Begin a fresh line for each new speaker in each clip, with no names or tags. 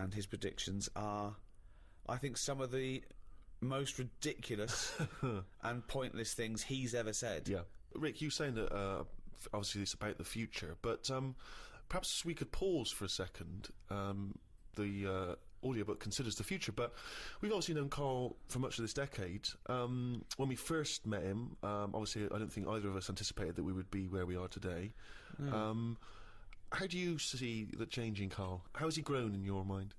and his predictions are, I think, some of the most ridiculous and pointless things he's ever said.
Yeah. Rick, you saying that obviously it's about the future, but perhaps we could pause for a second. The audiobook considers the future, but we've obviously known Karl for much of this decade. When we first met him, obviously I don't think either of us anticipated that we would be where we are today. How do you see the change in Karl? How has he grown in your mind?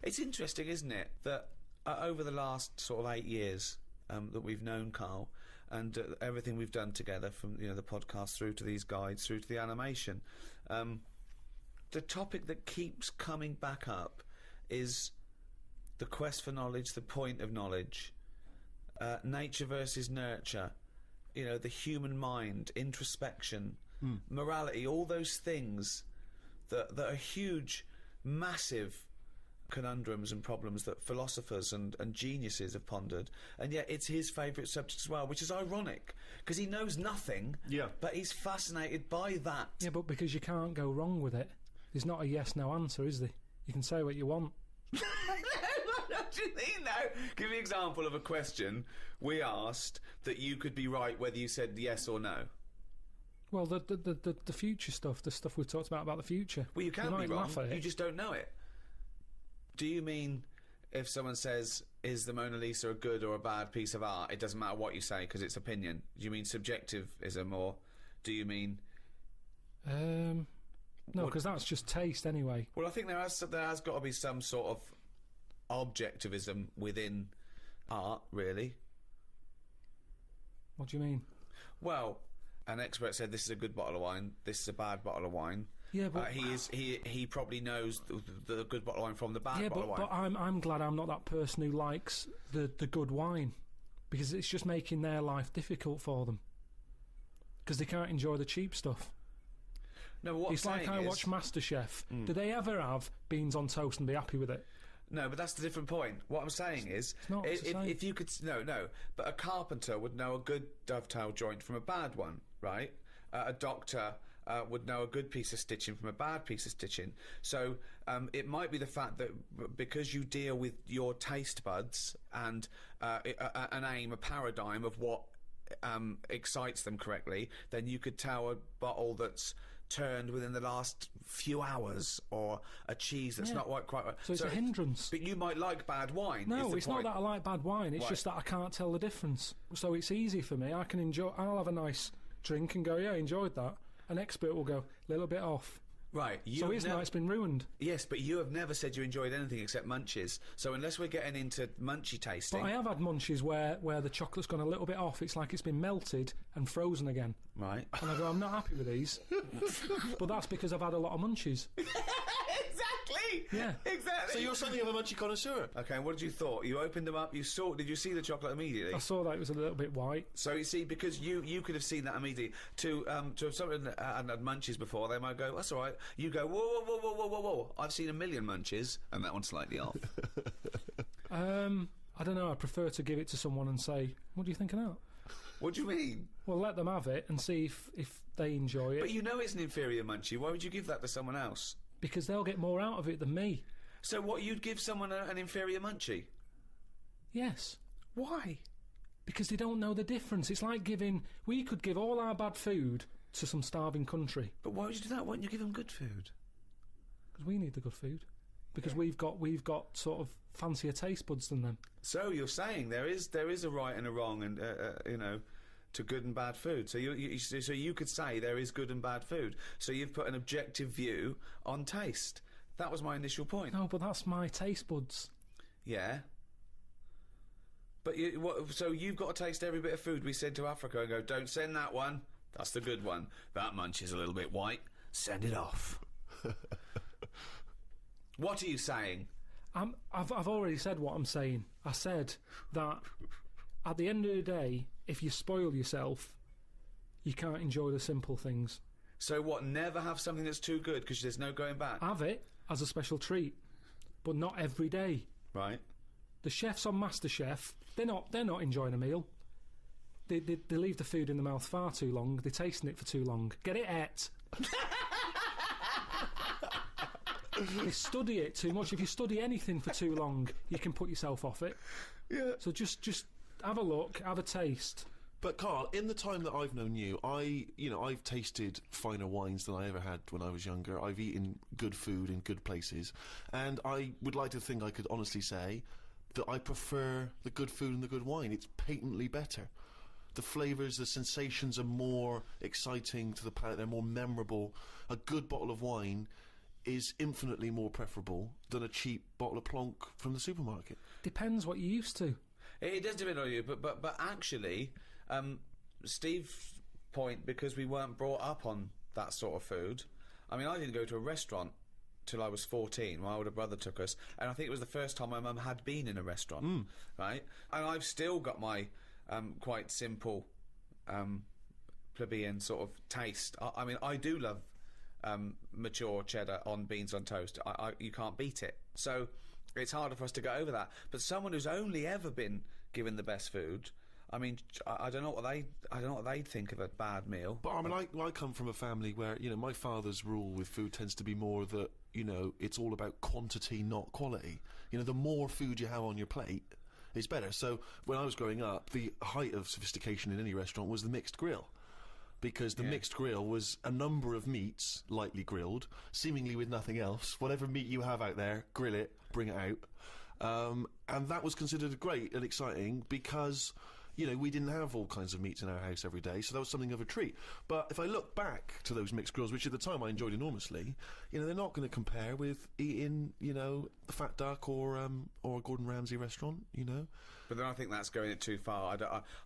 It's interesting, isn't it, that over the last sort of 8 years that we've known Karl, and everything we've done together, from the podcast through to these guides, through to the animation, the topic that keeps coming back up is the quest for knowledge, the point of knowledge, nature versus nurture, the human mind, introspection, morality, all those things that are huge, massive conundrums and problems that philosophers and geniuses have pondered, and yet it's his favourite subject as well, which is ironic because he knows nothing, but he's fascinated by that.
Yeah, but because you can't go wrong with it. There's not a yes-no answer, is there? You can say what you want.
What do you mean, though? Give me an example of a question we asked that you could be right whether you said yes or no.
Well, the future stuff, the stuff we've talked about the future.
Well, you can
might
be wrong,
laugh at it.
you just don't know it. Do you mean if someone says, is the Mona Lisa a good or a bad piece of art, it doesn't matter what you say because it's opinion? Do you mean subjectivism, or do you mean...
No, because that's just taste anyway.
Well, I think there has got to be some sort of objectivism within art, really.
What do you mean?
Well, an expert said this is a good bottle of wine, this is a bad bottle of wine.
Yeah, but
he probably knows the good bottle of wine from the bad bottle of wine.
But I'm glad I'm not that person who likes the good wine, because it's just making their life difficult for them because they can't enjoy the cheap stuff.
No, what
it's like I watch MasterChef. Do they ever have beans on toast and be happy with it?
No, but that's the different point. What I'm saying is,
if
you could... No, but a carpenter would know a good dovetail joint from a bad one, right? A doctor would know a good piece of stitching from a bad piece of stitching. So it might be the fact that because you deal with your taste buds and an aim, a paradigm of what excites them correctly, then you could tell a bottle that's turned within the last few hours, or a cheese that's not quite right.
So it's a hindrance.
But you might like bad wine.
No, it's not that I like bad wine. It's just that I can't tell the difference. So it's easy for me. I can enjoy. I'll have a nice drink and go, yeah, I enjoyed that. An expert will go, a little bit off.
Right.
So his night's been ruined.
Yes, but you have never said you enjoyed anything except munchies. So unless we're getting into munchy tasting...
But I have had munchies where the chocolate's gone a little bit off. It's like it's been melted and frozen again.
Right.
And I go, I'm not happy with these. But that's because I've had a lot of munchies.
Exactly!
Yeah.
Exactly!
So you're something of a munchy connoisseur.
Okay, and what did you thought? You opened them up, did you see the chocolate immediately?
I saw that it was a little bit white.
So you see, because you could have seen that immediately. To have someone had munchies before, they might go, that's all right. You go, whoa, I've seen a million munchies, and that one's slightly off.
I don't know, I prefer to give it to someone and say, what do you think of that?
What do you mean?
Well, let them have it and see if they enjoy it.
But you know it's an inferior munchie, why would you give that to someone else?
Because they'll get more out of it than me.
So what, you'd give someone an inferior munchie?
Yes.
Why?
Because they don't know the difference. It's like we could give all our bad food to some starving country.
But why would you do that? Why don't you give them good food?
Because we need the good food. Because we've got sort of fancier taste buds than them.
So you're saying there is a right and a wrong, and to good and bad food. So you could say there is good and bad food. So you've put an objective view on taste. That was my initial point.
No, but that's my taste buds.
Yeah. But so you've got to taste every bit of food we send to Africa and go, don't send that one. That's the good one. That munch is a little bit white. Send it off. What are you saying?
I've already said what I'm saying. I said that at the end of the day, if you spoil yourself, you can't enjoy the simple things.
So what, never have something that's too good because there's no going back?
Have it as a special treat, but not every day.
Right.
The chefs on MasterChef, they're not enjoying a meal. They leave the food in the mouth far too long. They're tasting it for too long. Get it, et. They study it too much. If you study anything for too long, you can put yourself off it.
Yeah.
So just have a look, have a taste.
But Carl, in the time that I've known you, I've tasted finer wines than I ever had when I was younger. I've eaten good food in good places, and I would like to think I could honestly say that I prefer the good food and the good wine. It's patently better. The flavours, the sensations are more exciting to the palate. They're more memorable. A good bottle of wine is infinitely more preferable than a cheap bottle of plonk from the supermarket.
Depends what you're used to.
It does depend on you, but actually, Steve's point, because we weren't brought up on that sort of food. I mean, I didn't go to a restaurant till I was 14. My older brother took us, and I think it was the first time my mum had been in a restaurant, right? And I've still got my quite simple plebeian sort of taste. I mean, I do love mature cheddar on beans on toast. You can't beat it. So it's harder for us to get over that. But someone who's only ever been given the best food, I mean, I don't know what they'd think of a bad meal.
But I mean, I come from a family where, you know, my father's rule with food tends to be more that, you know, it's all about quantity, not quality. You know, the more food you have on your plate, it's better. So when I was growing up, the height of sophistication in any restaurant was the mixed grill. Because the mixed grill was a number of meats, lightly grilled, seemingly with nothing else. Whatever meat you have out there, grill it, bring it out. And that was considered great and exciting because, you know, we didn't have all kinds of meats in our house every day, so that was something of a treat. But if I look back to those mixed grills, which at the time I enjoyed enormously, you know, they're not going to compare with eating, you know, the Fat Duck or a Gordon Ramsay restaurant, you know.
But then I think that's going it too far.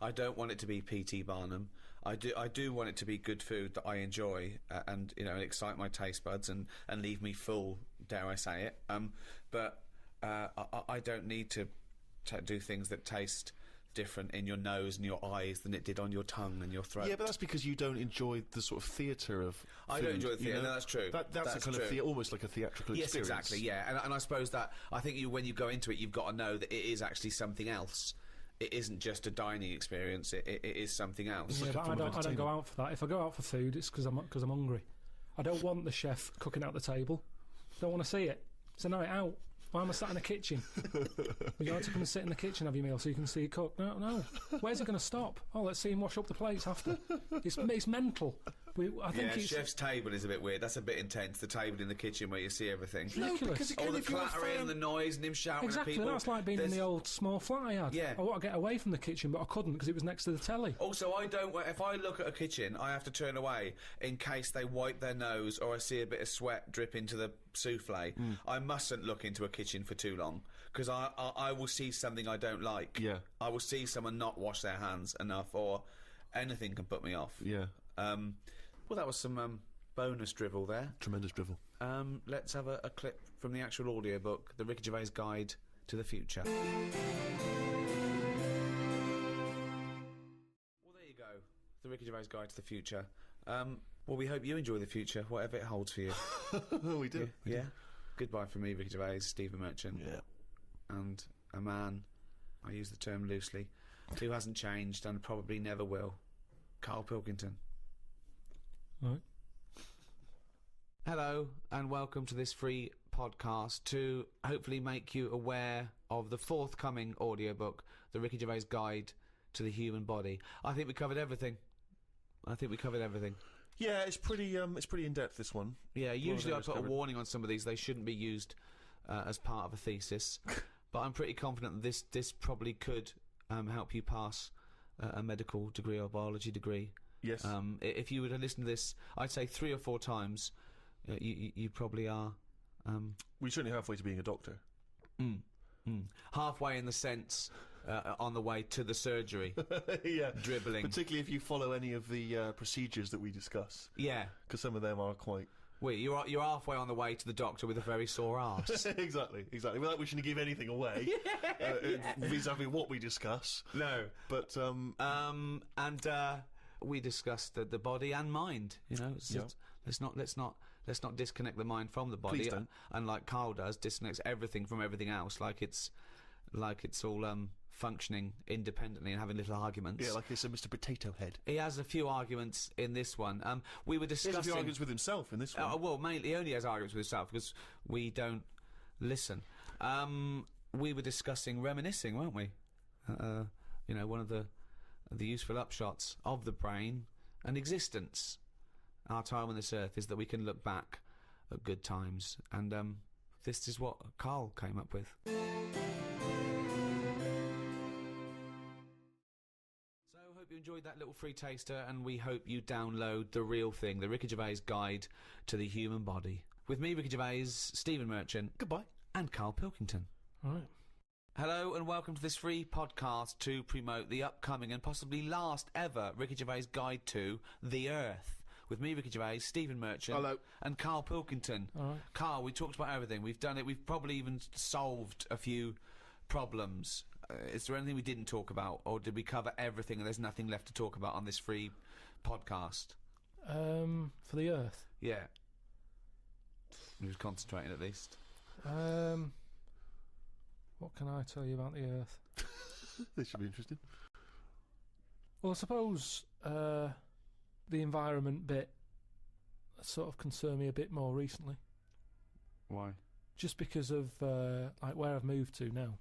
I don't want it to be P.T. Barnum. I do want it to be good food that I enjoy and, you know, excite my taste buds and leave me full, dare I say it. But I don't need to do things that taste different in your nose and your eyes than it did on your tongue and your throat.
Yeah, but that's because you don't enjoy the sort of theatre of
I
food,
don't enjoy the theatre,
you know?
No, that's true.
That's a kind
true.
of almost like a theatrical
Yes,
experience.
exactly, yeah. And I suppose that, I think when you go into it, you've got to know that it is actually something else. It isn't just a dining experience, it is something else.
Yeah, but I don't go out for that. If I go out for food, it's because I'm hungry. I don't want the chef cooking at the table. Don't want to see it. It's a night out. Why am I sat in the kitchen? You like to come and sit in the kitchen, have your meal, so you can see it cook? No. Where's it going to stop? Oh, let's see him wash up the plates after. It's mental. I think
chef's table is a bit weird. That's a bit intense. The table in the kitchen where you see everything.
No,
because again,
all the
if you're a
clattering
fan-
and the noise and him shouting
Exactly,
at people.
that's like being in the old small flat I had.
Yeah.
I want to get away from the kitchen, but I couldn't because it was next to the telly.
Also, if I look at a kitchen, I have to turn away in case they wipe their nose or I see a bit of sweat drip into the souffle. I mustn't look into a kitchen for too long because I will see something I don't like.
Yeah.
I will see someone not wash their hands enough, or anything can put me off.
Yeah.
Well, that was some bonus drivel there.
Tremendous drivel.
Let's have a clip from the actual audiobook, The Ricky Gervais Guide to the Future. Well, there you go. The Ricky Gervais Guide to the Future. Well, we hope you enjoy the future, whatever it holds for you.
We do.
Yeah. Goodbye from me, Ricky Gervais, Stephen Merchant.
Yeah.
And a man, I use the term loosely, who hasn't changed and probably never will. Carl Pilkington.
Right.
Hello, and welcome to this free podcast to hopefully make you aware of the forthcoming audiobook, The Ricky Gervais Guide to the Human Body. I think we covered everything.
Yeah, it's pretty in-depth, this one.
Yeah, usually I
areas
put a
covered.
warning on some of these. They shouldn't be used as part of a thesis. But I'm pretty confident that this probably could help you pass a medical degree or biology degree.
Yes.
If you were to listen to this, I'd say 3 or 4 times, you probably are.
We're certainly halfway to being a doctor.
Halfway in the sense, on the way to the surgery.
Yeah.
Dribbling.
Particularly if you follow any of the procedures that we discuss.
Yeah.
Because some of them are quite...
Wait, you're halfway on the way to the doctor with a very sore arse.
Exactly. Without wishing to give anything away. Vis-a-vis what we discuss.
No.
But,
we discussed the body and mind. You know, it's just, let's not disconnect the mind from the body.
Please don't.
And like Carl does, disconnects everything from everything else. Like it's all functioning independently and having little arguments.
Yeah, like it's a Mr. Potato Head.
He has a few arguments in this one. We were
He has
discussing...
a few arguments with himself in this one.
well, mainly, he only has arguments with himself because we don't listen. We were discussing reminiscing, weren't we? You know, one of the useful upshots of the brain and existence, our time on this earth, is that we can look back at good times. And this is what Carl came up with. So, I hope you enjoyed that little free taster, and we hope you download The Real Thing, the Ricky Gervais Guide to the Human Body. With me, Ricky Gervais, Stephen Merchant,
Goodbye.
and Carl Pilkington.
All right.
Hello and welcome to this free podcast to promote the upcoming and possibly last ever Ricky Gervais Guide to the Earth. With me, Ricky Gervais, Stephen Merchant,
Hello.
and Carl Pilkington.
All right.
Carl, we talked about everything. We've done it. We've probably even solved a few problems. Is there anything we didn't talk about, or did we cover everything and there's nothing left to talk about on this free podcast?
For the Earth.
Yeah. He was concentrating at least.
What can I tell you about the Earth?
This should be interesting.
Well, I suppose the environment bit sort of concerned me a bit more recently,
Why?
just because of like where I've moved to now.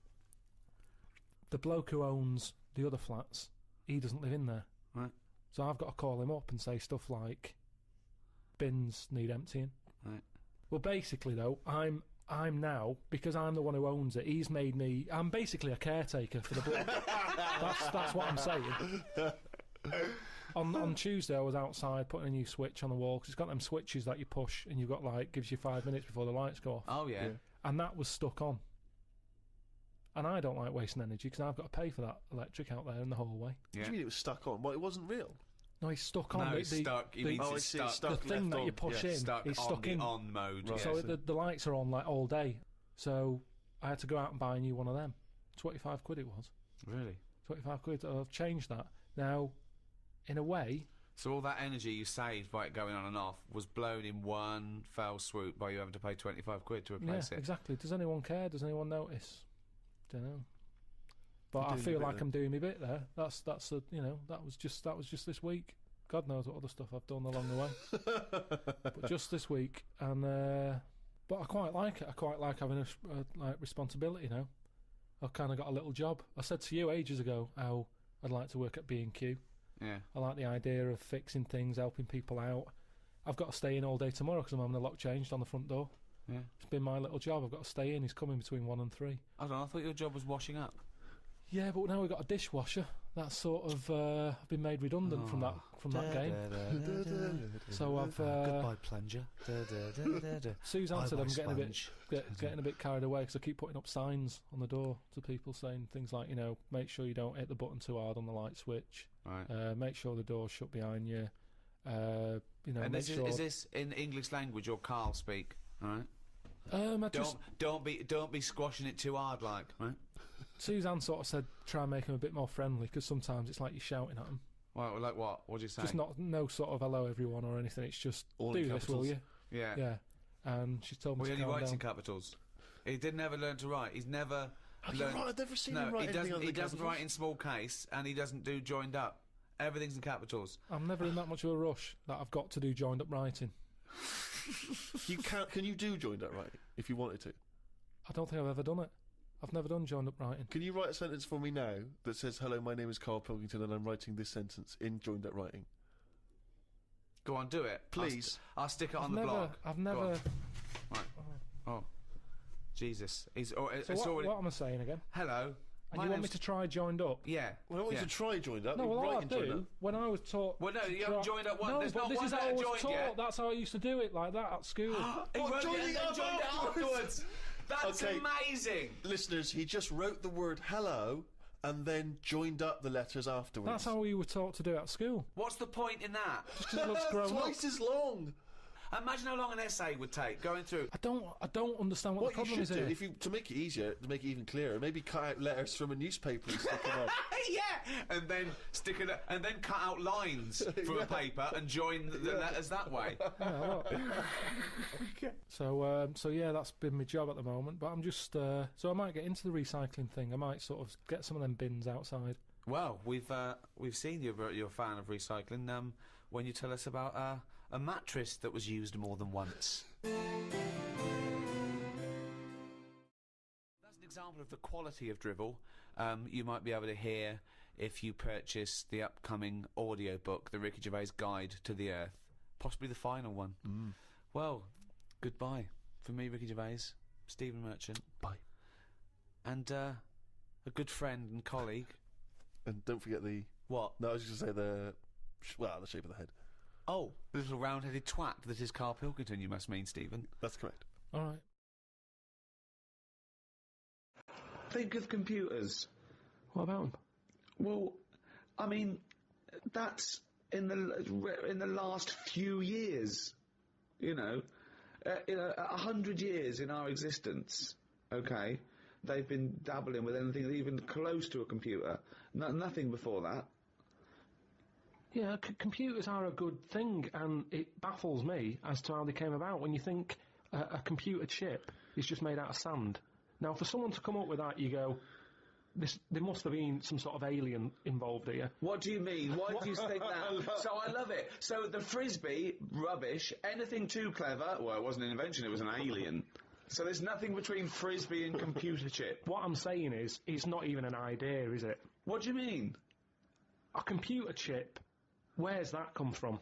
The bloke who owns the other flats, he doesn't live in there.
Right.
So I've got to call him up and say stuff like, bins need emptying.
Right.
Well, basically though, I'm now, because I'm the one who owns it, he's made me... I'm basically a caretaker for the block. That's what I'm saying. On Tuesday, I was outside putting a new switch on the wall, because it's got them switches that you push, and you've got, like, gives you 5 minutes before the lights go off.
Oh, yeah.
And that was stuck on. And I don't like wasting energy, because I've got to pay for that electric out there in the hallway.
What do you mean it was stuck on? Well, it wasn't real.
No, he's stuck on.
No, it's stuck. He means it's
I see,
stuck.
The thing that you push in,
Stuck
he's
on
stuck
the
in.
on mode.
Right.
Yeah.
So the lights are on, like, all day. So I had to go out and buy a new one of them. 25 quid it was.
Really?
25 quid. I've changed that. Now, in a way...
So all that energy you saved by it going on and off was blown in one fell swoop by you having to pay 25 quid to replace it.
Exactly. Does anyone care? Does anyone notice? Don't know. But
You're
I
doing
feel
your bit
like
there.
I'm doing my bit there. That's you know, that was just this week. God knows what other stuff I've done along the way. But just this week, and but I quite like it. I quite like having a like responsibility now. I've kind of got a little job. I said to you ages ago how I'd like to work at B&Q.
Yeah.
I like the idea of fixing things, helping people out. I've got to stay in all day tomorrow because I'm having the lock changed on the front door.
Yeah.
It's been my little job. I've got to stay in. He's coming between 1 and 3.
I don't know, I thought your job was washing up.
Yeah, but now we've got a dishwasher. That's sort of I've been made redundant from that game. So I've
Goodbye, plunger.
Suzanne said
Bye-bye,
I'm getting a bit
sponge.
getting a bit carried away because I keep putting up signs on the door to people saying things like, you know, make sure you don't hit the button too hard on the light switch.
Right.
Make sure the door's shut behind you. You know,
And
make sure.
is this in English language or Carl speak? All right.
I just,
Don't be squashing it too hard, like. Right.
Suzanne sort of said try and make him a bit more friendly because sometimes it's like you're shouting at him.
Well, like what? What'd you say?
Just no sort of hello everyone or anything. It's just
All
do
in
this, will
capitals.
you?
Yeah.
Yeah. And she told me
Well, he
to
only
calm
writes
down.
in capitals. He didn't ever learn to write. He's never.
You're right, I've never seen him write anything other
He
than
doesn't
capitals.
write in small case, and he doesn't do joined up. Everything's in capitals.
I'm never in that much of a rush that I've got to do joined up writing.
Can you do joined up writing if you wanted to?
I don't think I've ever done it. I've never done joined up writing.
Can you write a sentence for me now that says, "Hello, my name is Carl Pilkington and I'm writing this sentence in joined up writing"?
Go on, do it,
Please.
I'll stick it
I've
on the
never.
blog.
I've
Go
never.
on. Right. Oh, Jesus. He's. Oh,
So
it's
what,
already.
what am I saying again?
Hello.
And
my
you want me
name's-
to try joined up?
Yeah.
Well, I want
yeah.
you to try joined up.
No,
You're
well, all I
writing joined
do
up.
when I was taught.
Well, no,
to
you haven't
try-
joined up one.
No,
There's
but
not
this
one
is how
letter
I was
joined
taught.
yet.
That's how I used to do it, like that at school.
He
What,
wrote
joined
it and
it
then
up
joined it
afterwards?
afterwards. That's
Okay.
amazing.
Listeners, he just wrote the word hello and then joined up the letters afterwards.
That's how we were taught to do it at school.
What's the point in that?
Just 'cause it looks grown up.
Twice as long.
Imagine how long an essay would take going through.
I don't understand what the
What you
problem is
should do,
here.
to make it easier, to make it even clearer, maybe cut out letters from a newspaper and stick them on.
Yeah, and then stick it, and then cut out lines from a paper and join the letters that way.
So yeah, that's been my job at the moment. But I'm just so I might get into the recycling thing. I might sort of get some of them bins outside.
Well, we've seen you're a fan of recycling. When you tell us about a mattress that was used more than once. That's an example of the quality of drivel you might be able to hear if you purchase the upcoming audiobook, The Ricky Gervais Guide to the Earth, possibly the final one. Well, goodbye from me, Ricky Gervais, Stephen Merchant.
Bye.
And a good friend and colleague.
And don't forget the...
What?
No, I was just going to say the shape of the head.
Oh, the little round-headed twat that is Carl Pilkington, you must mean, Stephen.
That's correct.
All right.
Think of computers.
What about them?
Well, I mean, that's in the last few years, 100 years in our existence, okay, they've been dabbling with anything even close to a computer. Nothing before that.
Yeah, computers are a good thing, and it baffles me as to how they came about. When you think a computer chip is just made out of sand. Now, for someone to come up with that, you go, there must have been some sort of alien involved here.
What do you mean? Why do you think that? So I love it. So the Frisbee, rubbish. Anything too clever, well, it wasn't an invention, it was an alien. So there's nothing between Frisbee and computer chip.
What I'm saying is, it's not even an idea, is it?
What do you mean?
A computer chip, where's that come from?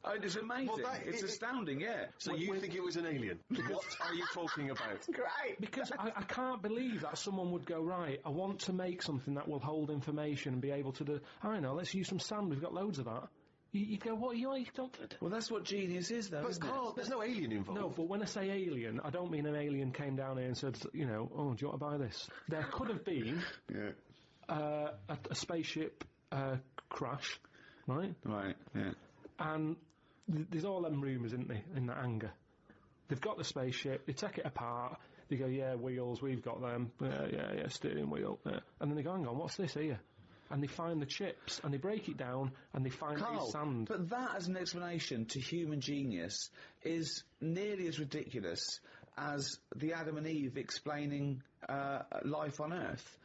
Oh, it's amazing.
Well,
it's astounding, yeah.
So you think it was an alien? What are you talking about?
Great.
Because I can't believe that someone would go, right, I want to make something that will hold information and be able to do, I know, let's use some sand, we've got loads of that. You'd go, what, you don't...
Well, that's what genius is, though, isn't
Carl, there's no alien involved.
No, but when I say alien, I don't mean an alien came down here and said, oh, do you want to buy this? There could have been a spaceship crash, right?
Right, yeah.
And there's all them rumours, isn't there, in that hangar. They've got the spaceship, they take it apart, they go, yeah, wheels, we've got them, yeah, steering wheel, yeah. And then they go, hang on, what's this here? And they find the chips, and they break it down, and they find the sand.
But that as an explanation to human genius is nearly as ridiculous as the Adam and Eve explaining life on Earth.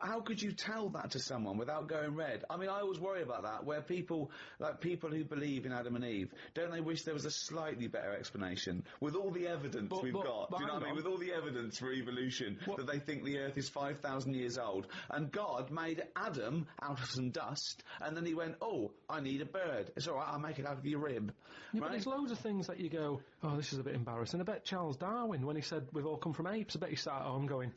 How could you tell that to someone without going red? I mean, I always worry about that, where people who believe in Adam and Eve, don't they wish there was a slightly better explanation? With all the evidence we've got, do you know what I mean? With all the evidence for evolution, that they think the Earth is 5,000 years old, and God made Adam out of some dust, and then he went, oh, I need a bird. It's all right, I'll make it out of your rib.
Yeah,
right?
But there's loads of things that you go, oh, this is a bit embarrassing. I bet Charles Darwin, when he said we've all come from apes, I bet he sat at home going,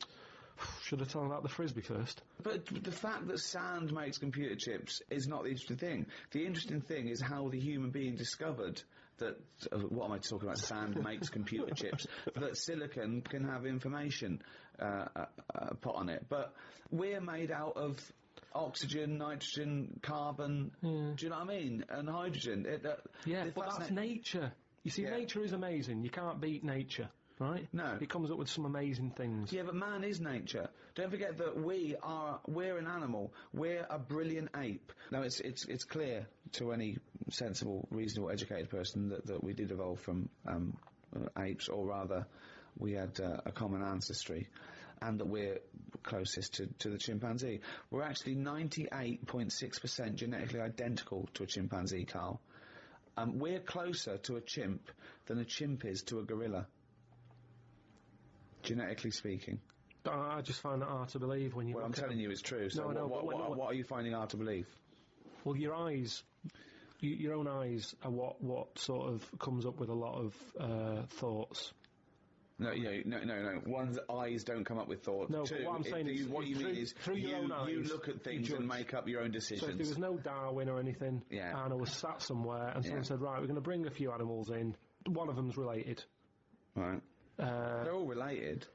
should have told him about the Frisbee first.
But the fact that sand makes computer chips is not the interesting thing. The interesting thing is how the human being discovered that, what am I talking about, sand makes computer chips, that silicon can have information put on it. But we're made out of oxygen, nitrogen, carbon, do you know what I mean? And hydrogen.
But that's nature. You see, nature is amazing. You can't beat nature. Right?
No.
It comes up with some amazing things.
Yeah, but man is nature. Don't forget that we're an animal. We're a brilliant ape. Now, it's clear to any sensible, reasonable, educated person that we did evolve from apes, or rather, we had a common ancestry, and that we're closest to the chimpanzee. We're actually 98.6% genetically identical to a chimpanzee, Carl. We're closer to a chimp than a chimp is to a gorilla. Genetically speaking.
I just find that hard to believe when you.
Well, I'm telling you, it's true. So what are you finding hard to believe?
Well, your eyes, your own eyes, are what sort of comes up with a lot of thoughts.
No. One's eyes don't come up with thoughts.
No,
Two,
but what I'm saying is,
what you mean is
through your own eyes,
you look at things and make up your own decisions.
So if there was no Darwin or anything, and I was sat somewhere and someone said, right, we're going to bring a few animals in. One of them's related.
Right. They're all related.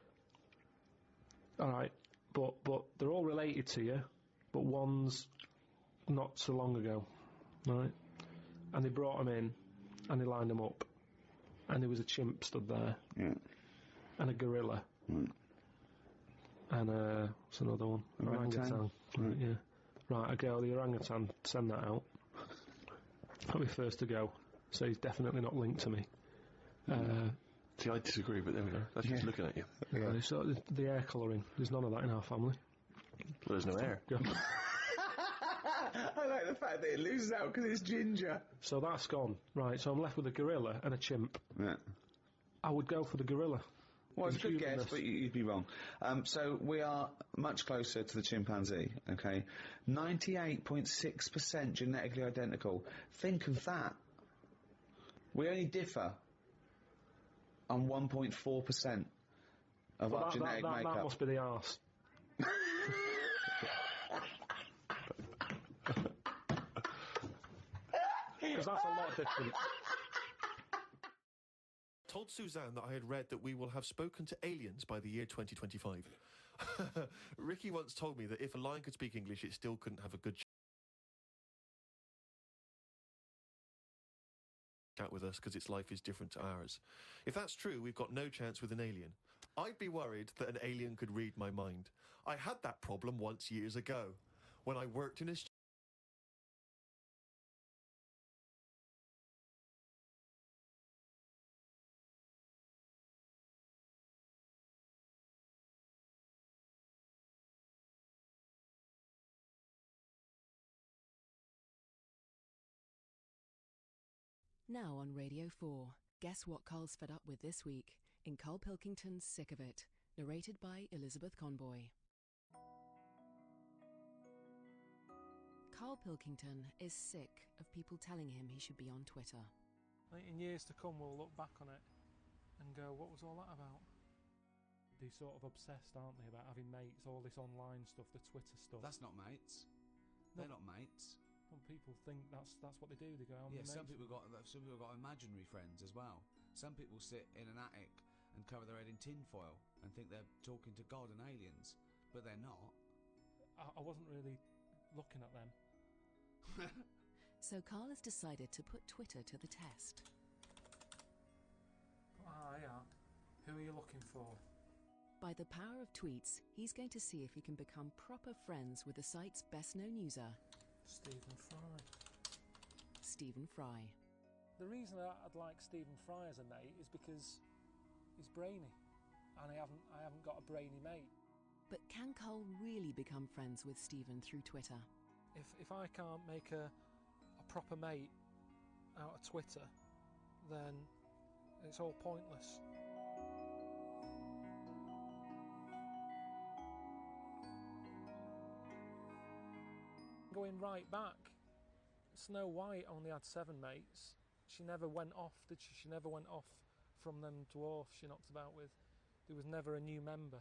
All right, but they're all related to you, but one's not so long ago, right? And they brought them in, and they lined them up, and there was a chimp stood there,
Yeah.
and a gorilla, and what's another one?
Orangutan.
Right, yeah. Right, I go, the orangutan, send that out. I'll be first to go, so he's definitely not linked to me.
See, I disagree, but there we go. That's just looking at you.
So the hair colouring, there's none of that in our family.
Well, there's no hair.
Go.
I like the fact that it loses out because it's ginger.
So that's gone. Right, so I'm left with a gorilla and a chimp.
Yeah.
I would go for the gorilla.
Well, it's a good guess,
Humanness.
but you'd be wrong. So we are much closer to the chimpanzee, okay? 98.6% genetically identical. Think of that. We only differ on 1.4% of
Well,
our genetic makeup.
that must be the arse. Because that's a lot different.
Told Suzanne that I had read that we will have spoken to aliens by the year 2025. Ricky once told me that if a lion could speak English, it still couldn't have a good chat with us because its life is different to ours. If that's true, we've got no chance with an alien. I'd be worried that an alien could read my mind. I had that problem once years ago when I worked in a
Now on Radio 4, guess what Carl's fed up with this week in Carl Pilkington's Sick of It, narrated by Elizabeth Conboy. Carl Pilkington is sick of people telling him he should be on Twitter.
I think in years to come we'll look back on it and go, what was all that about? They're sort of obsessed, aren't they, about having mates, all this online stuff, the Twitter stuff.
That's not mates. They're not mates.
Well, people think that's what they do. They go,
Yeah, some people got imaginary friends as well. Some people sit in an attic and cover their head in tinfoil and think they're talking to God and aliens, but they're not.
I wasn't really looking at them.
So Carl has decided to put Twitter to the test.
Yeah. Who are you looking for?
By the power of tweets, he's going to see if he can become proper friends with the site's best-known user,
Stephen Fry.
Stephen Fry.
The reason I'd like Stephen Fry as a mate is because he's brainy, and I haven't got a brainy mate.
But can Carl really become friends with Stephen through Twitter?
If I can't make a proper mate out of Twitter, then it's all pointless. Going right back, Snow White only had 7 mates. She never went off, did she? She never went off from them dwarfs she knocked about with. There was never a new member.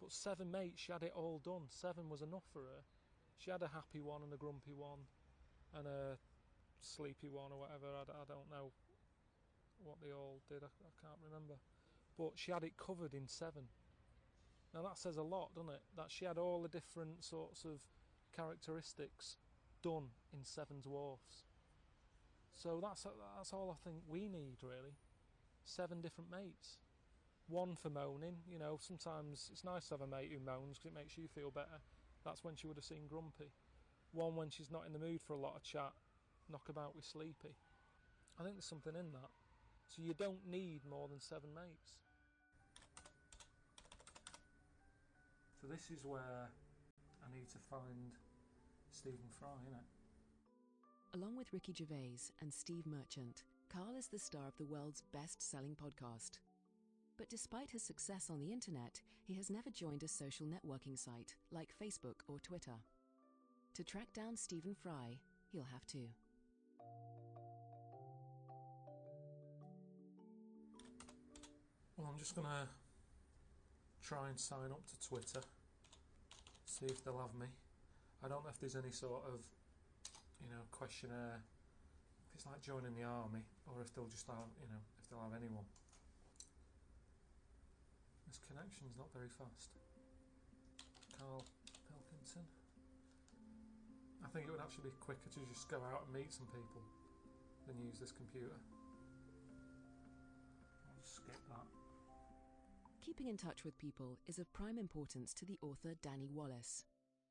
But 7 mates, she had it all done. 7 was enough for her. She had a happy one and a grumpy one and a sleepy one or whatever. I don't know what they all did. I can't remember. But she had it covered in 7. Now that says a lot, doesn't it? That she had all the different sorts of characteristics done in 7 dwarfs. So that's all I think we need, really. 7 different mates. One for moaning, you know, sometimes it's nice to have a mate who moans because it makes you feel better. That's when she would have seen grumpy. One when she's not in the mood for a lot of chat, knock about with sleepy. I think there's something in that. So you don't need more than 7 mates. So this is where I need to find Stephen Fry, innit?
Along with Ricky Gervais and Steve Merchant, Carl is the star of the world's best-selling podcast. But despite his success on the internet, he has never joined a social networking site like Facebook or Twitter. To track down Stephen Fry, he'll have to.
Well, I'm just going to try and sign up to Twitter, see if they'll have me. I don't know if there's any sort of, questionnaire, if it's like joining the army, or if they'll just have, if they'll have anyone. This connection's not very fast. Carl Pilkington. I think it would actually be quicker to just go out and meet some people than use this computer. skip that.
Keeping in touch with people is of prime importance to the author Danny Wallace.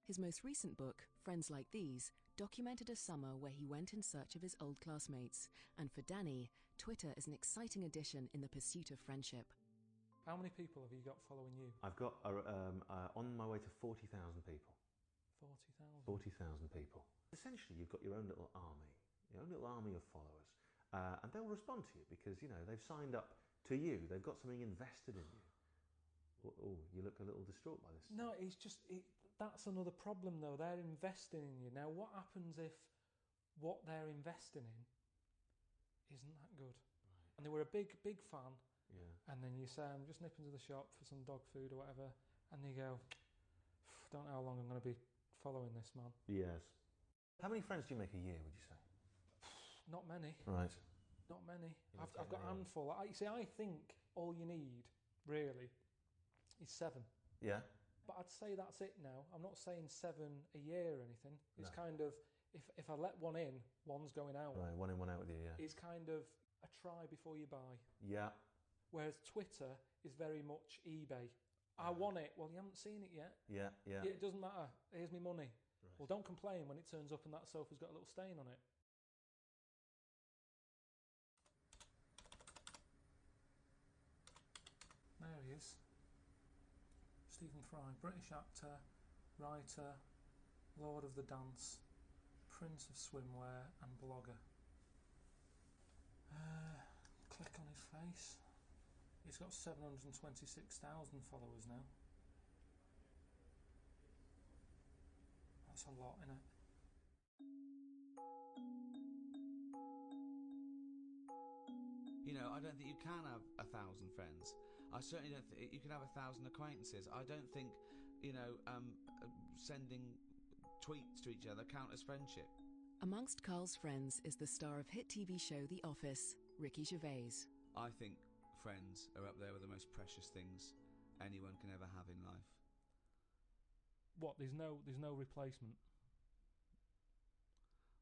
His most recent book, Friends Like These, documented a summer where he went in search of his old classmates, and for Danny, Twitter is an exciting addition in the pursuit of friendship.
How many people have you got following you?
I've got on my way to 40,000 people.
40,000?
40,000 people. Essentially, you've got your own little army of followers, and they'll respond to you because, you know, they've signed up to you. They've got something invested in you. Oh, you look a little distraught by this.
No, it's just... That's another problem, though. They're investing in you. Now, what happens if what they're investing in isn't that good?
Right.
And they were a big fan,
Yeah.
and then you say, I'm just nipping to the shop for some dog food or whatever, and you go, don't know how long I'm going to be following this man.
Yes. How many friends do you make a year, would you say?
Not many.
Right.
Not many.
You
I've
don't
got a
know.
handful. I think all you need, really, is 7.
Yeah.
But I'd say that's it now. I'm not saying 7 a year or anything. It's
No.
kind of, if I let one in, one's going out.
Right, one in, one out with you, yeah.
It's kind of a try before you buy.
Yeah.
Whereas Twitter is very much eBay. I want it. Well, you haven't seen it yet.
Yeah, yeah.
Yeah, it doesn't matter. Here's my money.
Right.
Well, don't complain when it turns up and that sofa's got a little stain on it. There he is. Stephen Fry, British actor, writer, Lord of the Dance, Prince of Swimwear and blogger. Click on his face. He's got 726,000 followers now. That's a lot, innit?
You know, I don't think you can have 1,000 friends. I certainly don't think you can have 1,000 acquaintances. I don't think, you know, sending tweets to each other count as friendship.
Amongst Carl's friends is the star of hit TV show The Office, Ricky Gervais.
I think friends are up there with the most precious things anyone can ever have in life.
What? There's no replacement.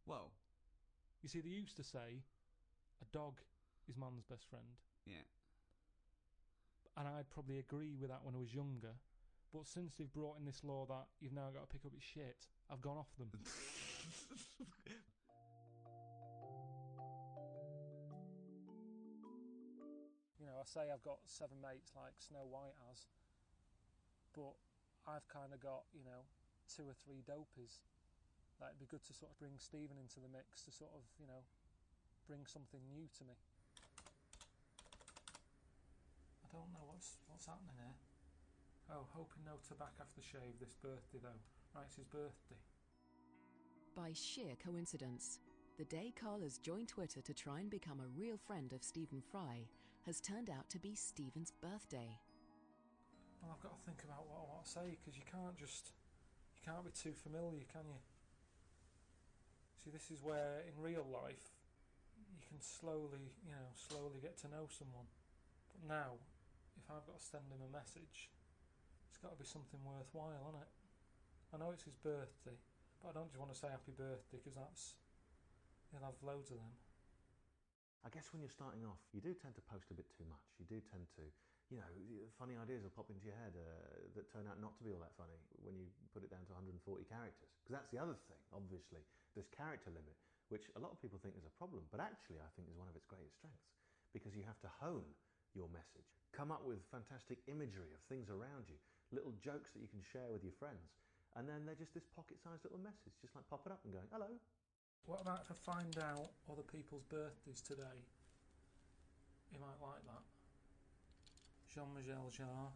Well,
You see, they used to say a dog is man's best friend,
yeah.
and I'd probably agree with that when I was younger. But since they've brought in this law that you've now got to pick up its shit, I've gone off them. You know, I say I've got 7 mates like Snow White has, but I've kind of got, you know, 2 or 3 dopies. Like, it'd be good to sort of bring Stephen into the mix to sort of, you know, bring something new to me. I don't know what's happening here. Oh, hoping no tobacco aftershave this birthday though. Right, it's his birthday.
By sheer coincidence, the day Carl has joined Twitter to try and become a real friend of Stephen Fry has turned out to be Stephen's birthday.
Well, I've got to think about what I want to say, because you can't be too familiar, can you? See, this is where in real life you can slowly get to know someone. But now, if I've got to send him a message, it's got to be something worthwhile, hasn't it? I know it's his birthday, but I don't just want to say happy birthday, because he'll have loads of them.
I guess when you're starting off, you do tend to post a bit too much. You do tend to, you know, funny ideas will pop into your head that turn out not to be all that funny when you put it down to 140 characters. Because that's the other thing, obviously, this character limit, which a lot of people think is a problem, but actually I think is one of its greatest strengths, because you have to hone your message, come up with fantastic imagery of things around you, little jokes that you can share with your friends, and then they're just this pocket-sized little message, just like popping up and going, hello.
What about if I find out other people's birthdays today? You might like that. Jean-Michel Jarre.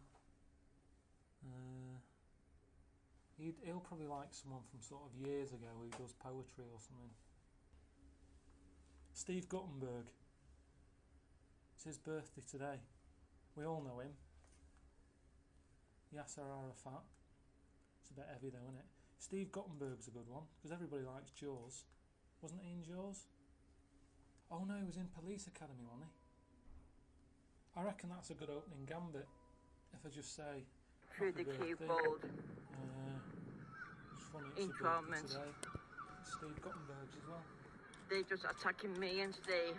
He'll probably like someone from sort of years ago who does poetry or something. Steve Guttenberg. It's his birthday today. We all know him. Yasser Arafat. It's a bit heavy though, isn't it? Steve Guttenberg's a good one, because everybody likes Jaws. Wasn't he in Jaws? Oh no, he was in Police Academy, wasn't he? I reckon that's a good opening gambit. If I just say
Through the
happy birthday.
keyboard.
It's funny, it's
In
a birthday
comments.
today. It's Steve Guttenberg's as well.
They just attacking me and say,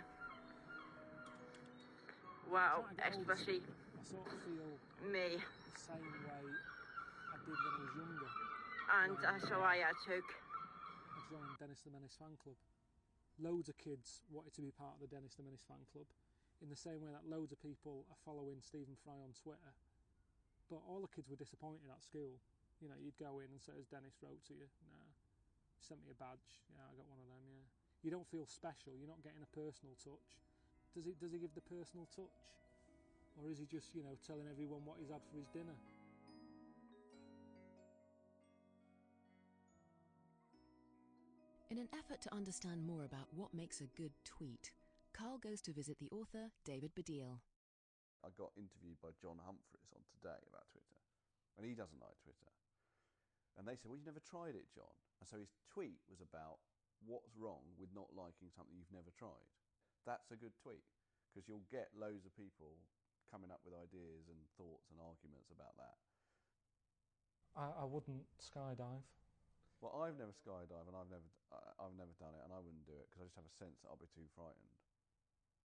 Well,
Trying to get older,
especially
I sort of feel
me.
the same way I did when I was younger.
And so I took.
I joined Dennis the Menace fan club. Loads of kids wanted to be part of the Dennis the Menace fan club, in the same way that loads of people are following Stephen Fry on Twitter. But all the kids were disappointed at school. You know, you'd go in and say, "Has Dennis wrote to you?" Nah. Sent me a badge. Yeah, I got one of them. Yeah. You don't feel special. You're not getting a personal touch. Does he give the personal touch, or is he just, you know, telling everyone what he's had for his dinner?
In an effort to understand more about what makes a good tweet, Carl goes to visit the author David Baddiel.
I got interviewed by John Humphreys on Today about Twitter, and he doesn't like Twitter. And they said, "Well, you've never tried it, John." And so his tweet was about what's wrong with not liking something you've never tried. That's a good tweet, because you'll get loads of people coming up with ideas and thoughts and arguments about that.
I wouldn't skydive.
Well, I've never skydived, and I've never done it, and I wouldn't do it because I just have a sense that I'll be too frightened.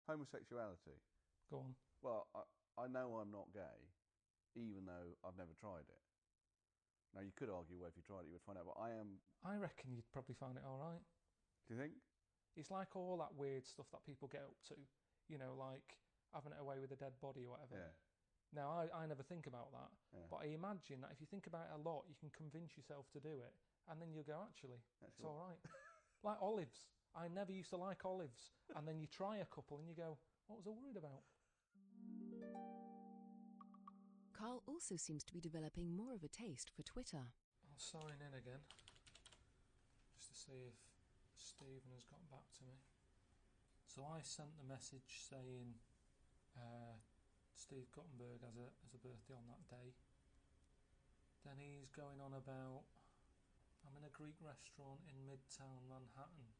Homosexuality.
Go on.
Well, I know I'm not gay, even though I've never tried it. Now, you could argue, well, if you tried it, you would find out, but I am...
I reckon you'd probably find it all right.
Do you think?
It's like all that weird stuff that people get up to, you know, like having it away with a dead body or whatever.
Yeah.
Now, I never think about that, but I imagine that if you think about it a lot, you can convince yourself to do it, and then you'll go, actually, it's all right. Like olives. I never used to like olives, and then you try a couple and you go, what was I worried about?
Carl also seems to be developing more of a taste for Twitter.
I'll sign in again, just to see if Stephen has got back to me. So I sent the message saying Steve Guttenberg has a birthday on that day. Then he's going on about, I'm in a Greek restaurant in Midtown Manhattan.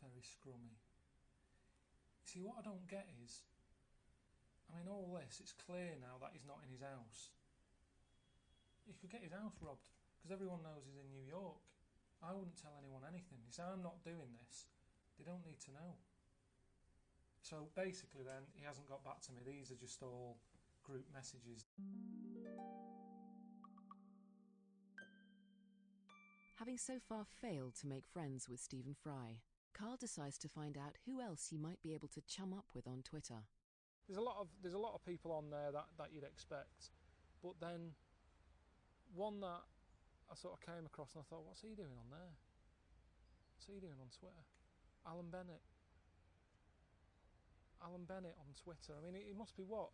Very scrummy. See, what I don't get is, I mean, all this, it's clear now that he's not in his house. He could get his house robbed, because everyone knows he's in New York. I wouldn't tell anyone anything. He said, I'm not doing this. They don't need to know. So basically then, he hasn't got back to me. These are just all group messages.
Having so far failed to make friends with Stephen Fry, Carl decides to find out who else he might be able to chum up with on Twitter.
There's a lot of people on there that you'd expect, but then one that I sort of came across and I thought, what's he doing on there? What's he doing on Twitter? Alan Bennett. Alan Bennett on Twitter. I mean, he must be what?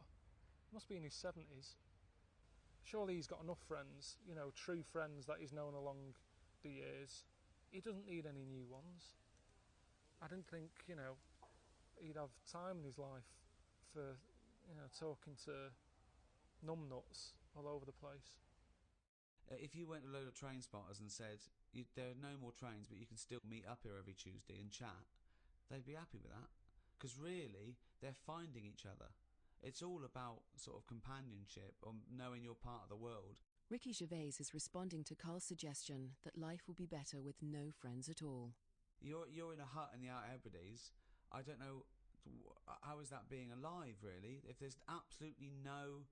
He must be in his 70s. Surely he's got enough friends, you know, true friends that he's known along the years. He doesn't need any new ones. I didn't think, you know, he'd have time in his life for, you know, talking to numbnuts all over the place.
If you went to a load of train spotters and said, there are no more trains, but you can still meet up here every Tuesday and chat, they'd be happy with that. Because really, they're finding each other. It's all about sort of companionship or knowing you're part of the world.
Ricky Gervais is responding to Carl's suggestion that life will be better with no friends at all.
You're in a hut in the Outer Hebrides. I don't know, how is that being alive, really? If there's absolutely no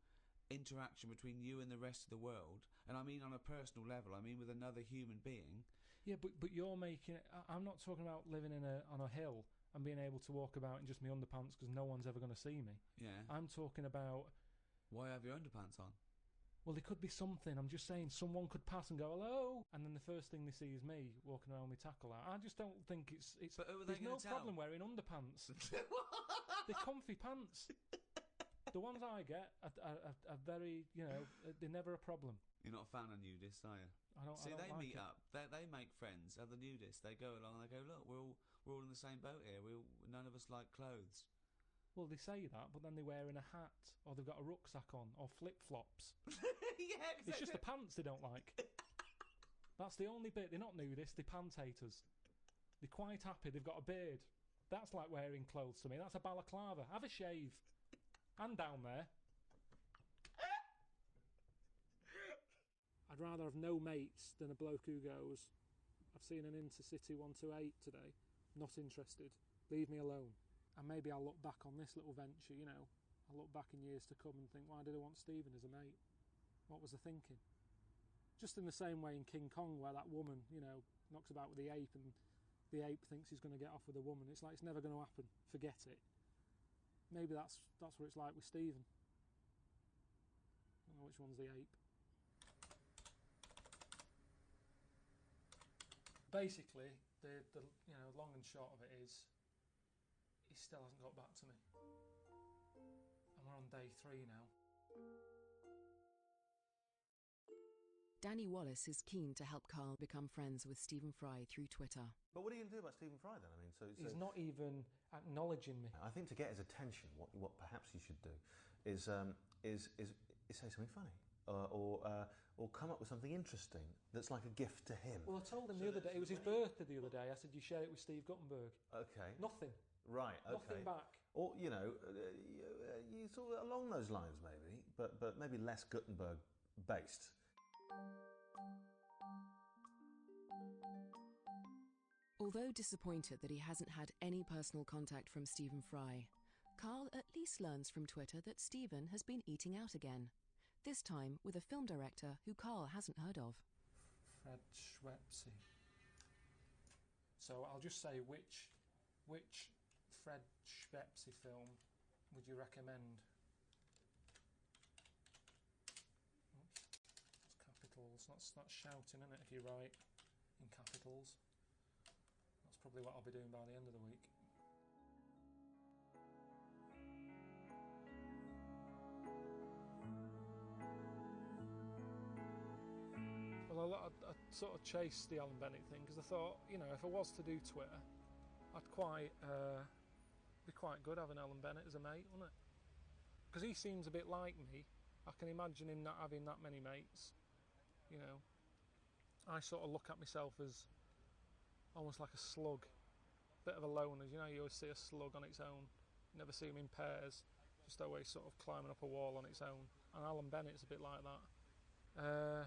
interaction between you and the rest of the world, and I mean on a personal level, I mean with another human being.
Yeah, but you're making it... I'm not talking about living on a hill and being able to walk about in just my underpants because no one's ever going to see me.
Yeah.
I'm talking about...
Why have your underpants on?
Well, there could be something. I'm just saying someone could pass and go, hello, and then the first thing they see is me walking around with my tackle out. I just don't think it's...
But who are
there's
they
no
gonna tell?
problem wearing underpants. They're comfy pants. The ones I get are very, you know, they're never a problem.
You're not a fan of nudists, are you?
I don't
See,
like
they meet
it.
up. They make friends. Other nudists, they go along and they go, look, we're all in the same boat here. None of us like clothes.
Well, they say that, but then they're wearing a hat, or they've got a rucksack on, or flip-flops.
Yeah, exactly.
It's just the pants they don't like. That's the only bit. They're not nudists, they're pant haters. They're quite happy, they've got a beard. That's like wearing clothes to me. That's a balaclava. Have a shave. And down there. I'd rather have no mates than a bloke who goes, I've seen an Intercity 128 today. Not interested. Leave me alone. And maybe I'll look back on this little venture, you know, I'll look back in years to come and think, why did I want Stephen as a mate? What was I thinking? Just in the same way in King Kong, where that woman, you know, knocks about with the ape and the ape thinks he's going to get off with a woman. It's like, it's never going to happen. Forget it. Maybe that's what it's like with Stephen. I don't know which one's the ape. Basically, the you know, long and short of it is, he still hasn't got back to me. And we're on day 3 now.
Danny Wallace is keen to help Carl become friends with Stephen Fry through Twitter.
But what are you going to do about Stephen Fry then? I mean, so
He's not even acknowledging me.
I think to get his attention, what perhaps you should do is say something funny, or come up with something interesting that's like a gift to him.
Well, I told him the other day, it was his birthday the other day, I said, you share it with Steve Guttenberg.
Okay.
Nothing.
Right, okay.
Nothing back.
Or, you know, you sort of along those lines maybe, but maybe less Gutenberg-based.
Although disappointed that he hasn't had any personal contact from Stephen Fry, Carl at least learns from Twitter that Stephen has been eating out again. This time with a film director who Carl hasn't heard of.
Fred Schweppes. So I'll just say, which Fred Schweppes film would you recommend? Oops, it's capitals. That's shouting, isn't it, if you write in capitals? That's probably what I'll be doing by the end of the week. Well, I sort of chased the Alan Bennett thing because I thought, you know, if I was to do Twitter, I'd be quite good having Alan Bennett as a mate, wouldn't it? Because he seems a bit like me. I can imagine him not having that many mates. You know, I sort of look at myself as almost like a slug, bit of a loner. You know, you always see a slug on its own. You never see him in pairs, just always sort of climbing up a wall on its own. And Alan Bennett's a bit like that.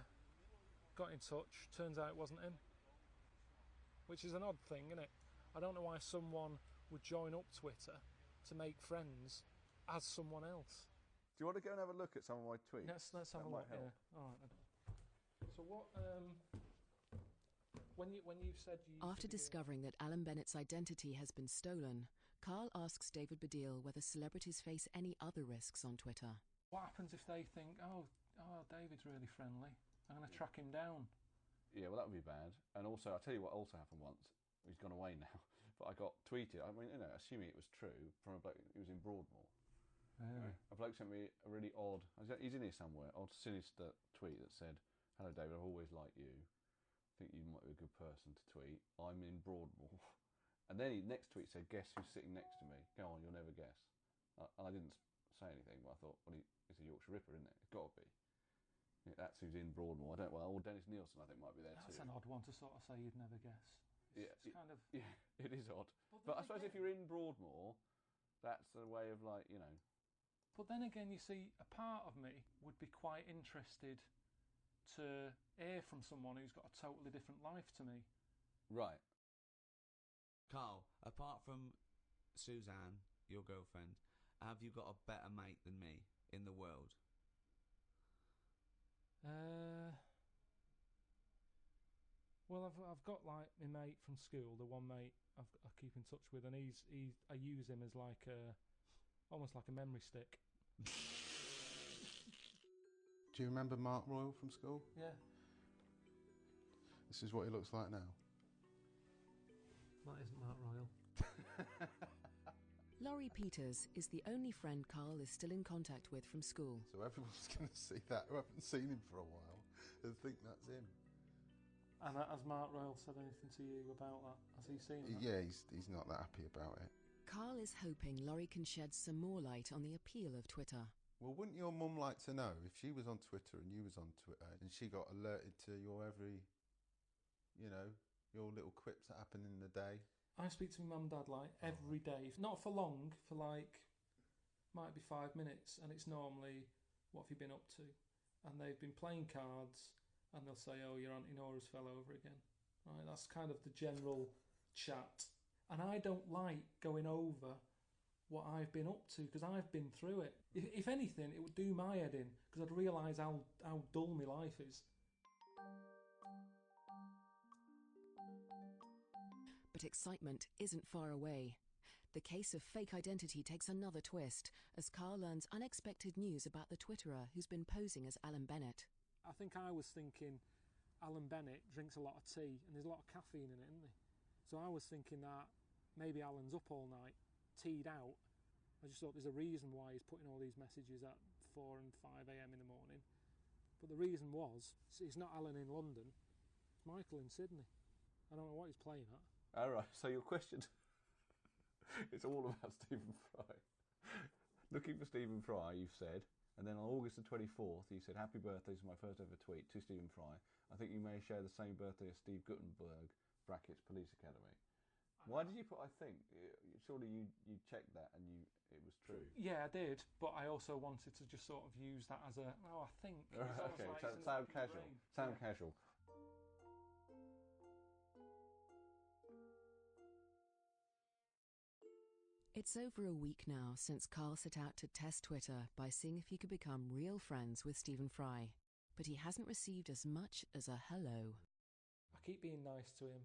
Got in touch, turns out it wasn't him. Which is an odd thing, isn't it? I don't know why someone would join up Twitter to make friends as someone else.
Do you want to go and have a look at some of my tweets?
Let's have a look.
Help.
Yeah. All right. Then. So what? When you said you
After discovering that Alan Bennett's identity has been stolen, Carl asks David Baddiel whether celebrities face any other risks on Twitter.
What happens if they think, oh, David's really friendly, I'm going to track him down?
Yeah, well, that would be bad. And also, I'll tell you what also happened once. He's gone away now. But I got tweeted, I mean, you know, assuming it was true, from a bloke who was in Broadmoor.
Really?
A bloke sent me a really odd, he's in here somewhere, odd, sinister tweet that said, "Hello David, I've always liked you. I think you might be a good person to tweet. I'm in Broadmoor." And then he next tweet said, "Guess who's sitting next to me? Go on, you'll never guess." And I didn't say anything, but I thought, well, it's a Yorkshire Ripper, isn't it? It's got to be. Yeah, that's who's in Broadmoor. Or Dennis Nielsen, I think, might be there too.
That's an odd one to sort of say you'd never guess. It's kind of...
Yeah, it is odd. But I suppose if you're in Broadmoor, that's a way of, like, you know...
But then again, you see, a part of me would be quite interested to hear from someone who's got a totally different life to me.
Right.
Carl, apart from Suzanne, your girlfriend, have you got a better mate than me in the world?
Well, I've got like my mate from school, the one mate I keep in touch with, and I use him as like almost like a memory stick.
Do you remember Mark Royal from school?
Yeah.
This is what he looks like now.
That isn't Mark Royal.
Laurie Peters is the only friend Carl is still in contact with from school.
So everyone's going to see that who haven't seen him for a while and think that's him.
And has Mark Royal said anything to you about that? Has he seen that?
Yeah, he's not that happy about it.
Carl is hoping Laurie can shed some more light on the appeal of Twitter.
Well, wouldn't your mum like to know if she was on Twitter and you was on Twitter and she got alerted to your every, you know, your little quips that happen in the day?
I speak to my mum and dad like every day. Not for long, for like, might be 5 minutes, and it's normally, what have you been up to? And they've been playing cards, and they'll say, oh, your Auntie Nora's fell over again. Right, that's kind of the general chat. And I don't like going over what I've been up to, because I've been through it. If anything, it would do my head in, because I'd realise how dull my life is.
But excitement isn't far away. The case of fake identity takes another twist as Carl learns unexpected news about the Twitterer who's been posing as Alan Bennett.
I think I was thinking Alan Bennett drinks a lot of tea and there's a lot of caffeine in it, isn't there? So I was thinking that maybe Alan's up all night, teed out. I just thought there's a reason why he's putting all these messages at 4 and 5 a.m. in the morning. But the reason was, it's not Alan in London, it's Michael in Sydney. I don't know what he's playing at.
All right, so your question... it's all about Stephen Fry. Looking for Stephen Fry, you've said, and then on August the 24th, you said, "Happy birthday to my first ever tweet to Stephen Fry. I think you may share the same birthday as Steve Guttenberg, brackets, Police Academy." Why did you put "I think"? Surely you checked that and it was true.
Yeah, I did, but I also wanted to just sort of use that as a, I think.
Okay, sound casual. Sound casual.
It's over a week now since Carl set out to test Twitter by seeing if he could become real friends with Stephen Fry. But he hasn't received as much as a hello.
I keep being nice to him,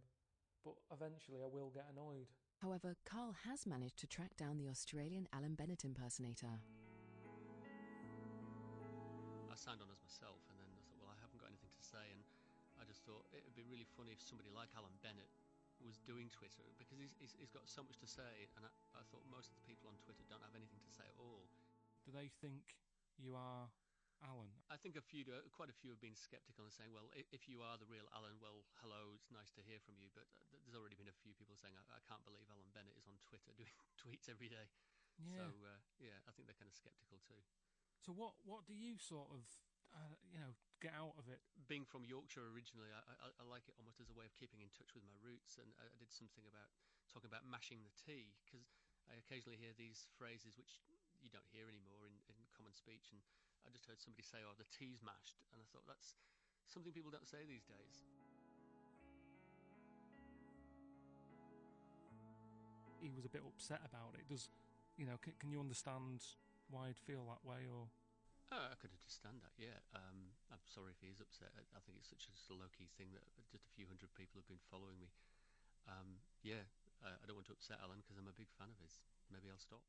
but eventually I will get annoyed.
However, Carl has managed to track down the Australian Alan Bennett impersonator.
I signed on as myself, and then I thought, well, I haven't got anything to say, and I just thought it would be really funny if somebody like Alan Bennett was doing Twitter, because he's got so much to say, and I thought most of the people on Twitter don't have anything to say at all.
Do they think you are Alan?
I think quite a few have been sceptical and saying, well, if you are the real Alan, well, hello, it's nice to hear from you, but there's already been a few people saying, I can't believe Alan Bennett is on Twitter doing tweets every day.
Yeah.
So, yeah, I think they're kind of sceptical too.
So what do you sort of, get out of it?
Being from Yorkshire originally, I like it almost as a way of keeping in touch with my roots, and I did something about talking about mashing the tea, because I occasionally hear these phrases which you don't hear anymore in common speech, and I just heard somebody say, "Oh, the tea's mashed," and I thought that's something people don't say these days.
He was a bit upset about it. Can you understand why he'd feel that way, or?
I could understand that, yeah. I'm sorry if he is upset. I think it's such a low-key thing that just a few hundred people have been following me. I don't want to upset Alan because I'm a big fan of his. Maybe I'll stop.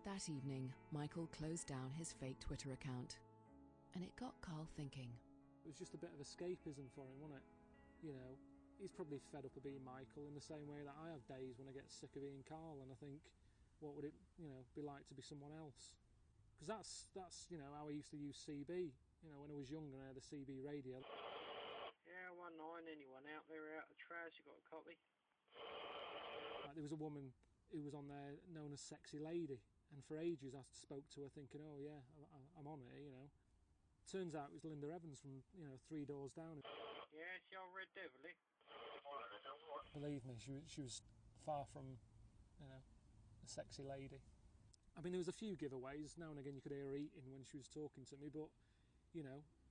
That evening, Michael closed down his fake Twitter account. And it got Carl thinking.
It was just a bit of escapism for him, wasn't it? He's probably fed up of being Michael in the same way that I have days when I get sick of being Carl, and I think, what would it, be like to be someone else? Because that's how I used to use CB. When I was younger, I had the CB radio.
Yeah, 19, anyone out there out of trash, you got a copy?
There was a woman who was on there known as Sexy Lady, and for ages I spoke to her thinking, oh yeah, I'm on it, Turns out it was Linda Evans from, 3 doors down.
Yeah, she old Red Devil, eh?
Believe me, she was far from, a sexy lady. I mean, there was a few giveaways. Now and again you could hear her eating when she was talking to me, but,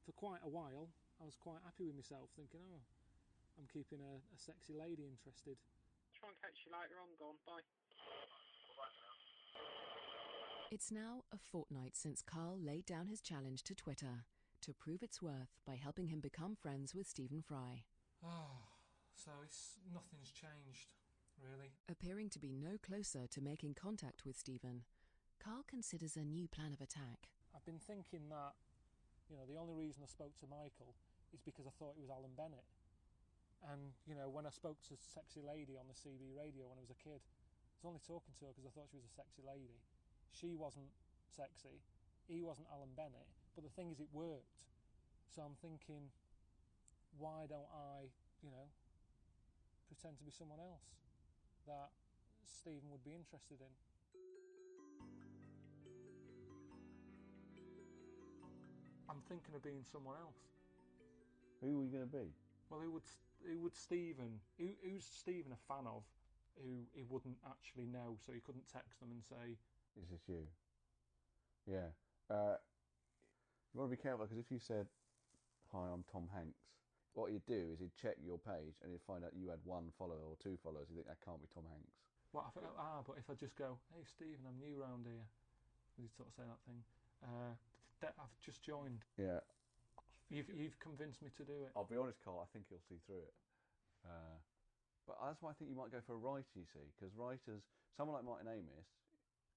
for quite a while I was quite happy with myself, thinking, oh, I'm keeping a sexy lady interested.
Try and catch you later on, gone, bye.
It's now a fortnight since Carl laid down his challenge to Twitter to prove its worth by helping him become friends with Stephen Fry.
So nothing's changed, really.
Appearing to be no closer to making contact with Stephen, Carl considers a new plan of attack.
I've been thinking that, the only reason I spoke to Michael is because I thought it was Alan Bennett. And, when I spoke to Sexy Lady on the CB radio when I was a kid, I was only talking to her because I thought she was a sexy lady. She wasn't sexy, he wasn't Alan Bennett, but the thing is it worked. So I'm thinking, why don't I, pretend to be someone else that Stephen would be interested in? I'm thinking of being someone else.
Who are you going to be?
Well, who's Stephen a fan of, who he wouldn't actually know, so he couldn't text them and say,
"Is this you?" Yeah. You want to be careful, because if you said, "Hi, I'm Tom Hanks," what he'd do is he'd check your page and he'd find out you had 1 follower or 2 followers. You think that can't be Tom Hanks.
But if I just go, hey Stephen, I'm new round here, would you sort of say that thing? I've just joined.
Yeah.
You've convinced me to do it.
I'll be honest, Carl, I think he'll see through it. But that's why I think you might go for a writer, you see, because writers, someone like Martin Amis,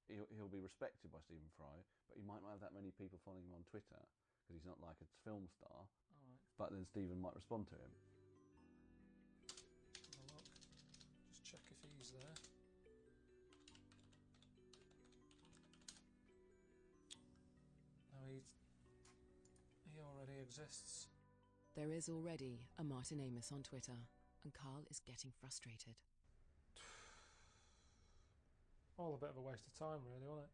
he'll be respected by Stephen Fry, but he might not have that many people following him on Twitter, because he's not like a film star.
Right.
But then Stephen might respond to him.
Have a look. Just check if he's there. No, he already exists.
There is already a Martin Amis on Twitter, and Carl is getting frustrated.
All a bit of a waste of time, really, wasn't it?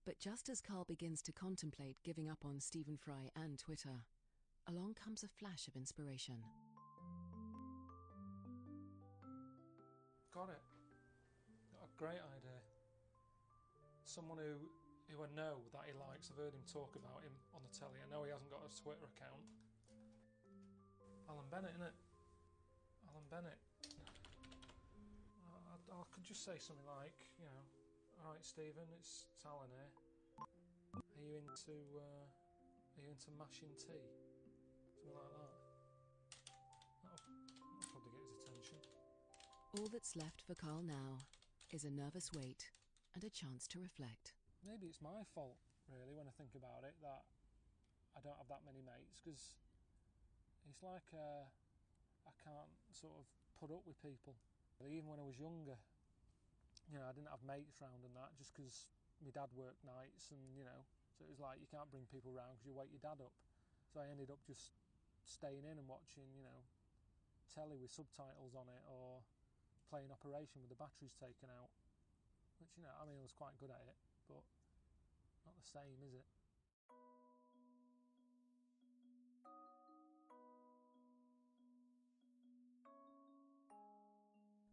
But just as Carl begins to contemplate giving up on Stephen Fry and Twitter, along comes a flash of inspiration.
Got it. Got a great idea. Someone who I know that he likes. I've heard him talk about him on the telly. I know he hasn't got a Twitter account. Alan Bennett, innit? Alan Bennett. I could just say something like, alright Stephen, it's Alan here. Are you into mashing tea? Something like that. That'll probably get his attention.
All that's left for Carl now is a nervous wait and a chance to reflect.
Maybe it's my fault, really, when I think about it, that I don't have that many mates, because it's like I can't sort of put up with people. Even when I was younger, I didn't have mates round and that, just because my dad worked nights, and so it was like you can't bring people round because you wake your dad up. So I ended up just staying in and watching, telly with subtitles on it, or playing Operation with the batteries taken out, which I was quite good at it, but not the same, is it?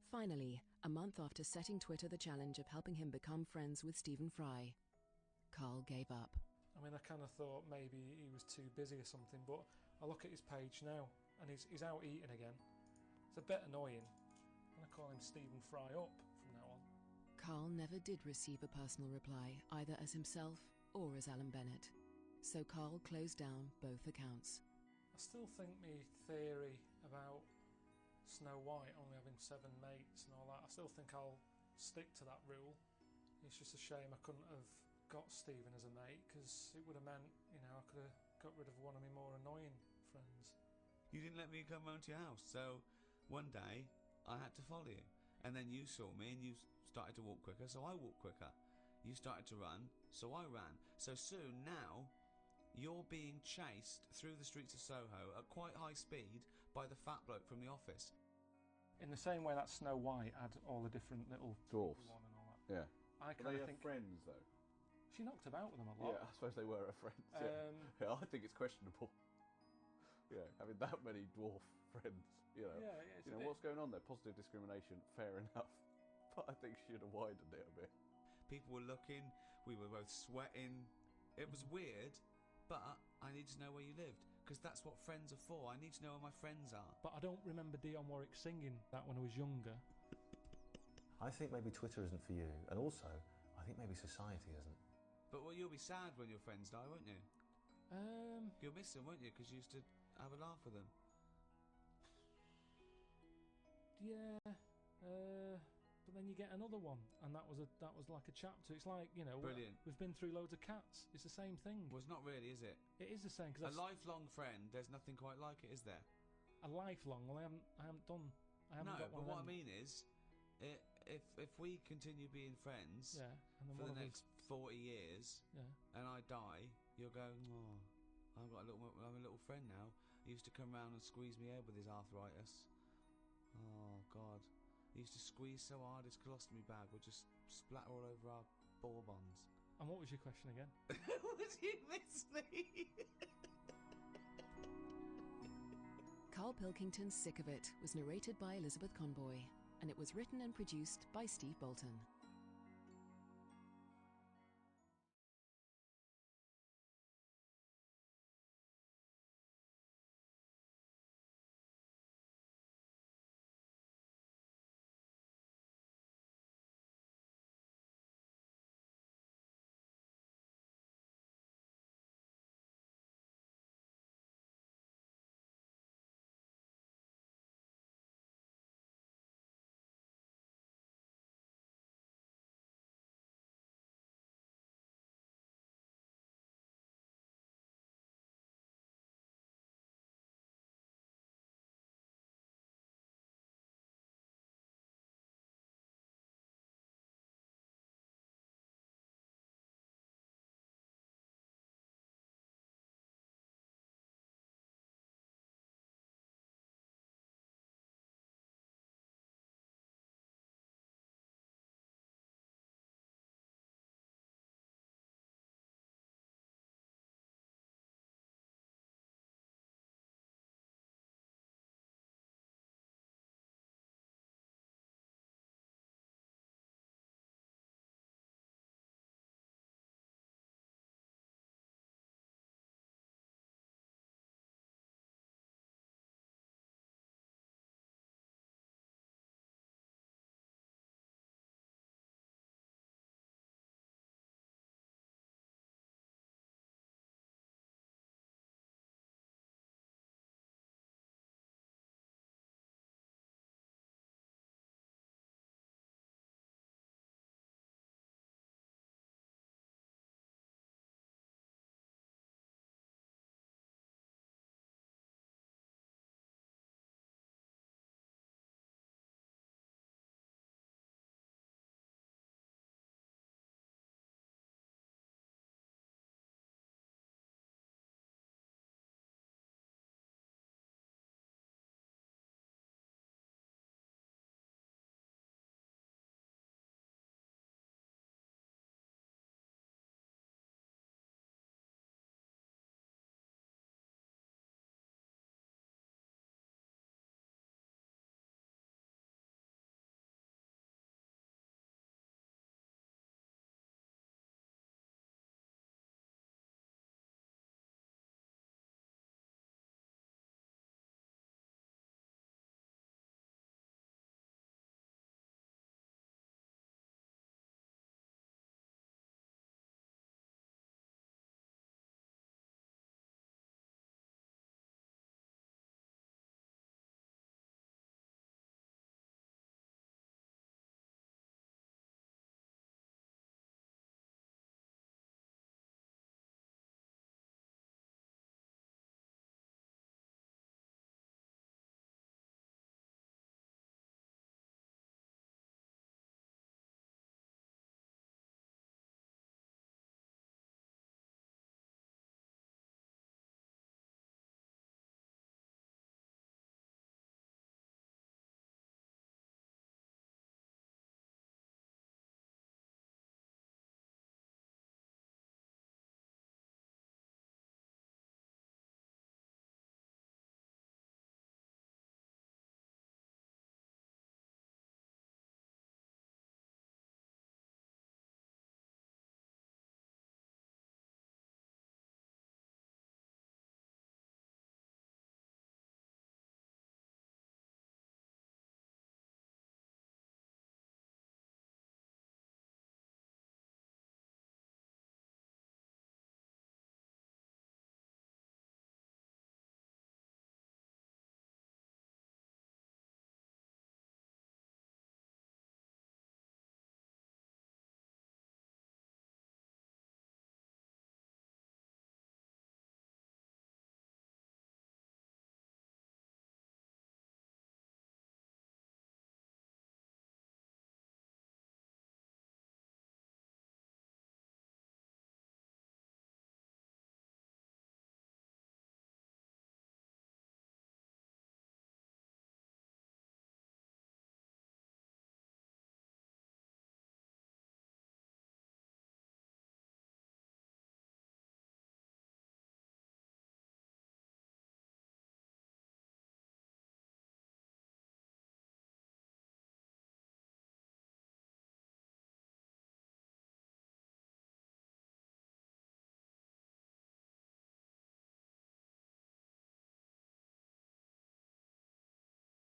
Finally, a month after setting Twitter the challenge of helping him become friends with Stephen Fry, Carl gave up.
I kind of thought maybe he was too busy or something, but I look at his page now, and he's out eating again. It's a bit annoying. I'm going to call him Stephen Fry up from now on.
Carl never did receive a personal reply, either as himself or as Alan Bennett. So Carl closed down both accounts.
I still think my theory about Snow White only having 7 mates and all that, I still think I'll stick to that rule. It's just a shame I couldn't have got Stephen as a mate, because it would have meant, I could have got rid of one of my more annoying friends.
You didn't let me come round to your house, so one day I had to follow you. And then you saw me and you started to walk quicker, so I walked quicker. You started to run, so I ran. So soon now, you're being chased through the streets of Soho at quite high speed by the fat bloke from the office.
In the same way that Snow White had all the different little
dwarfs
and all that.
Yeah.
I
But they
kind of
are
think
friends, though.
she knocked about with them a lot.
Yeah, I suppose they were her friends. Yeah. Yeah, I think it's questionable. Yeah, having that many dwarf friends,
Yeah, it's a bit...
what's going on there? Positive discrimination, fair enough. But I think she should have widened it a bit.
People were looking, we were both sweating. It was weird, but I need to know where you lived, because that's what friends are for. I need to know where my friends are.
But I don't remember Dionne Warwick singing that when I was younger.
I think maybe Twitter isn't for you, and also, I think maybe society isn't.
But you'll be sad when your friends die, won't you? You'll miss them, won't you? Because you used to have a laugh with them.
Yeah, but then you get another one, and that was like a chapter. It's like,
Brilliant.
We've been through loads of cats. It's the same thing.
Well, it's not really, is it?
It is the same.
A lifelong friend. There's nothing quite like it, is there?
A lifelong. Well, I haven't got one.
No, but what I mean is, if we continue being friends,
yeah, and then
for the next 40 years,
yeah,
and I die, you'll go, oh, I'm a little friend now. He used to come round and squeeze me head with his arthritis. Oh God, he used to squeeze so hard his colostomy bag would just splatter all over our bourbons.
And what was your question again?
Would you miss me?
Carl Pilkington's Sick of It was narrated by Elizabeth Conboy, and it was written and produced by Steve Bolton.